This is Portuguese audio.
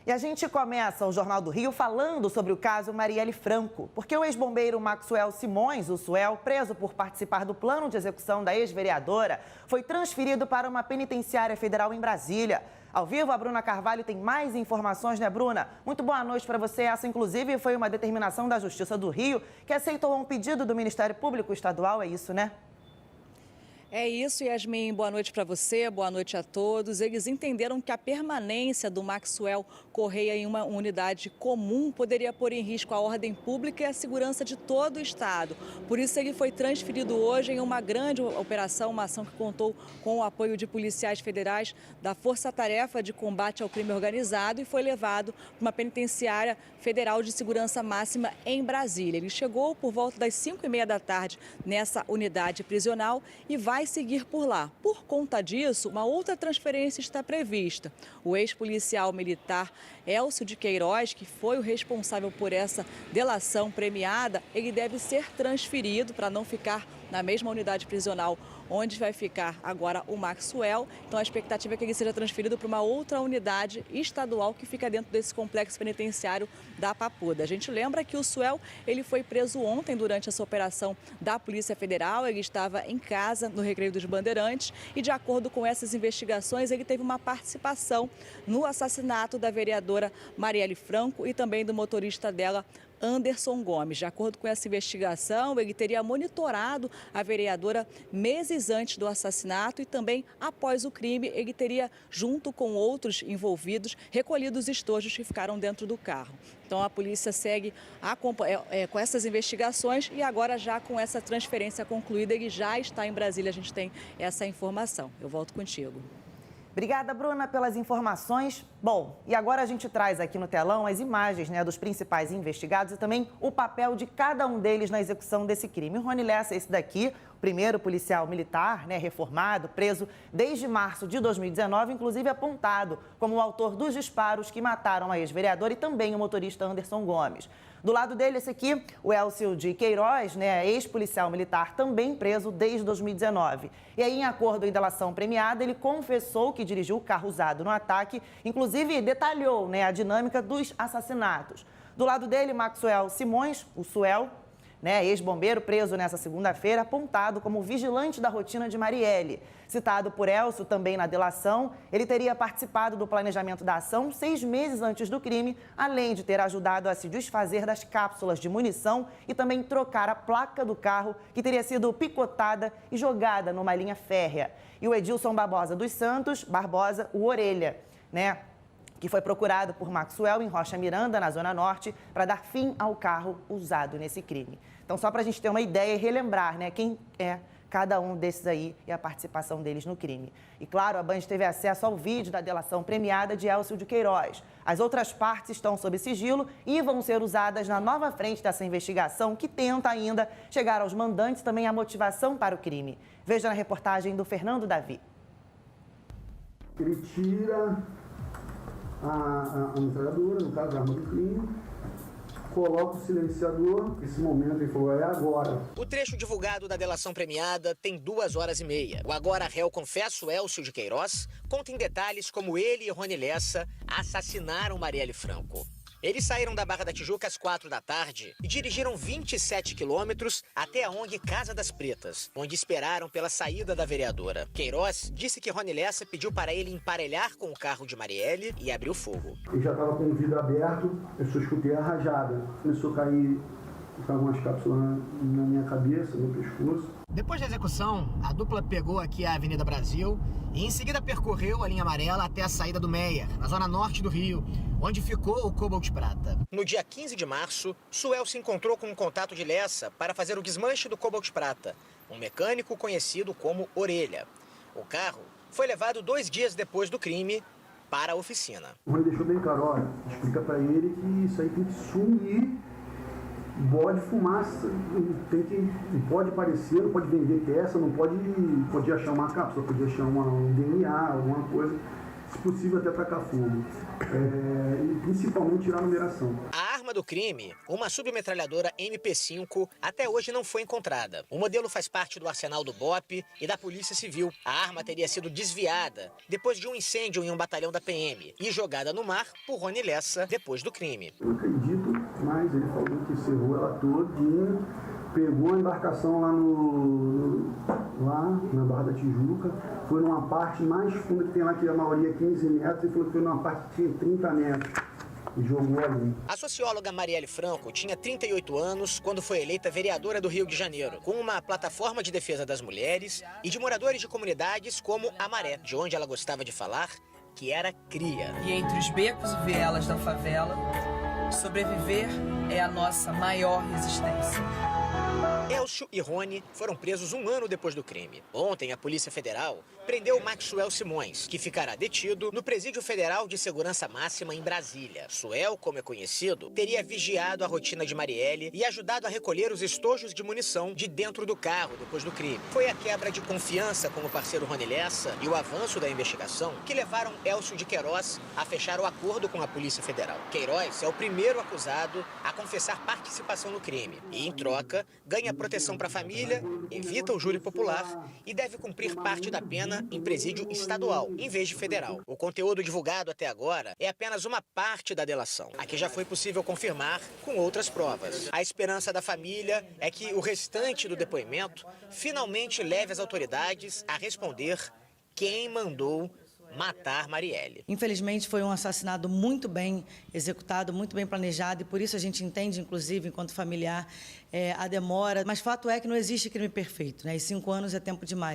E a gente começa o Jornal do Rio falando sobre o caso Marielle Franco, porque o ex-bombeiro Maxwell Simões, o Suel, preso por participar do plano de execução da ex-vereadora, foi transferido para uma penitenciária federal em Brasília. Ao vivo, a Bruna Carvalho tem mais informações, né, Bruna? Muito boa noite para você. Essa, inclusive, foi uma determinação da Justiça do Rio, que aceitou um pedido do Ministério Público Estadual, é isso, né? É isso, Yasmin. Boa noite para você, boa noite a todos. Eles entenderam que a permanência do Maxwell Correia em uma unidade comum poderia pôr em risco a ordem pública e a segurança de todo o Estado. Por isso, ele foi transferido hoje em uma grande operação, uma ação que contou com o apoio de policiais federais da Força Tarefa de Combate ao Crime Organizado e foi levado para uma penitenciária federal de segurança máxima em Brasília. Ele chegou por volta das 5h30 da tarde nessa unidade prisional e vai seguir por lá. Por conta disso, uma outra transferência está prevista. O ex-policial militar Elcio de Queiroz, que foi o responsável por essa delação premiada, ele deve ser transferido para não ficar na mesma unidade prisional onde vai ficar agora o Maxwell. Então a expectativa é que ele seja transferido para uma outra unidade estadual que fica dentro desse complexo penitenciário da Papuda. A gente lembra que o Suel, ele foi preso ontem durante essa operação da Polícia Federal. Ele estava em casa no Recreio dos Bandeirantes e, de acordo com essas investigações, ele teve uma participação no assassinato da vereadora Marielle Franco e também do motorista dela, Anderson Gomes. De acordo com essa investigação, ele teria monitorado a vereadora meses antes do assassinato e também após o crime ele teria, junto com outros envolvidos, recolhido os estojos que ficaram dentro do carro. Então a polícia segue com essas investigações e agora já com essa transferência concluída, ele já está em Brasília, a gente tem essa informação. Eu volto contigo. Obrigada, Bruna, pelas informações. Bom, e agora a gente traz aqui no telão as imagens, né, dos principais investigados e também o papel de cada um deles na execução desse crime. O Rony Lessa, esse daqui, o primeiro policial militar, né, reformado, preso desde março de 2019, inclusive apontado como o autor dos disparos que mataram a ex-vereadora e também o motorista Anderson Gomes. Do lado dele, esse aqui, o Elcio de Queiroz, né, ex-policial militar, também preso desde 2019. E aí, em acordo em delação premiada, ele confessou que dirigiu o carro usado no ataque, inclusive detalhou, né, a dinâmica dos assassinatos. Do lado dele, Maxwell Simões, o Suel, né, ex-bombeiro preso nessa segunda-feira, apontado como vigilante da rotina de Marielle. Citado por Elcio também na delação, ele teria participado do planejamento da ação 6 meses antes do crime, além de ter ajudado a se desfazer das cápsulas de munição e também trocar a placa do carro que teria sido picotada e jogada numa linha férrea. E o Edilson Barbosa dos Santos, Barbosa, o Orelha, né, que foi procurado por Maxwell em Rocha Miranda, na Zona Norte, para dar fim ao carro usado nesse crime. Então, só para a gente ter uma ideia e relembrar, né, quem é cada um desses aí e a participação deles no crime. E, claro, a Band teve acesso ao vídeo da delação premiada de Elcio de Queiroz. As outras partes estão sob sigilo e vão ser usadas na nova frente dessa investigação que tenta ainda chegar aos mandantes também a motivação para o crime. Veja na reportagem do Fernando Davi. Ele tira a metralhadora, no caso a arma do crime, coloca o silenciador. Nesse momento ele falou, é agora. O trecho divulgado da delação premiada tem 2h30. O agora réu confesso Elcio de Queiroz conta em detalhes como ele e Rony Lessa assassinaram Marielle Franco. Eles saíram da Barra da Tijuca às 4 da tarde e dirigiram 27 quilômetros até a ONG Casa das Pretas, onde esperaram pela saída da vereadora. Queiroz disse que Rony Lessa pediu para ele emparelhar com o carro de Marielle e abriu fogo. Ele já estava com o vidro aberto, eu só escutei a rajada. Começou a cair algumas cápsulas na minha cabeça, no pescoço. Depois da execução, a dupla pegou aqui a Avenida Brasil e em seguida percorreu a linha amarela até a saída do Meier, na zona norte do Rio, onde ficou o Cobalt Prata. No dia 15 de março, Suel se encontrou com um contato de Lessa para fazer o desmanche do Cobalt Prata, um mecânico conhecido como Orelha. O carro foi levado 2 dias depois do crime para a oficina. O Rony deixou bem claro, olha, explica para ele que isso aí tem que sumir. Bode fumaça, não pode aparecer, não pode vender peça, não podia achar uma cápsula, podia achar um DNA, alguma coisa, se possível até tacar fogo. E principalmente tirar a numeração. A arma arma do crime, uma submetralhadora MP5, até hoje não foi encontrada. O modelo faz parte do arsenal do BOPE e da Polícia Civil. A arma teria sido desviada depois de um incêndio em um batalhão da PM e jogada no mar por Rony Lessa depois do crime. Eu acredito, mas ele falou que cerrou ela todinha, pegou a embarcação lá na Barra da Tijuca, foi numa parte mais funda que tem lá, que a maioria é 15 metros, e falou que foi numa parte que tinha 30 metros. E jogou ali. A socióloga Marielle Franco tinha 38 anos quando foi eleita vereadora do Rio de Janeiro, com uma plataforma de defesa das mulheres e de moradores de comunidades como a Maré, de onde ela gostava de falar que era cria. E entre os becos e vielas da favela, sobreviver é a nossa maior resistência. Elcio e Rony foram presos um ano depois do crime. Ontem, a Polícia Federal prendeu Maxwell Simões, que ficará detido no Presídio Federal de Segurança Máxima em Brasília. Suel, como é conhecido, teria vigiado a rotina de Marielle e ajudado a recolher os estojos de munição de dentro do carro depois do crime. Foi a quebra de confiança com o parceiro Rony Lessa e o avanço da investigação que levaram Elcio de Queiroz a fechar o acordo com a Polícia Federal. Queiroz é o primeiro acusado a confessar participação no crime e, em troca, ganha proteção para a família, evita o júri popular e deve cumprir parte da pena em presídio estadual, em vez de federal. O conteúdo divulgado até agora é apenas uma parte da delação. Aqui já foi possível confirmar com outras provas. A esperança da família é que o restante do depoimento finalmente leve as autoridades a responder quem mandou matar Marielle. Infelizmente foi um assassinato muito bem executado, muito bem planejado, e por isso a gente entende, inclusive, enquanto familiar, a demora. Mas fato é que não existe crime perfeito, né? E 5 anos é tempo demais.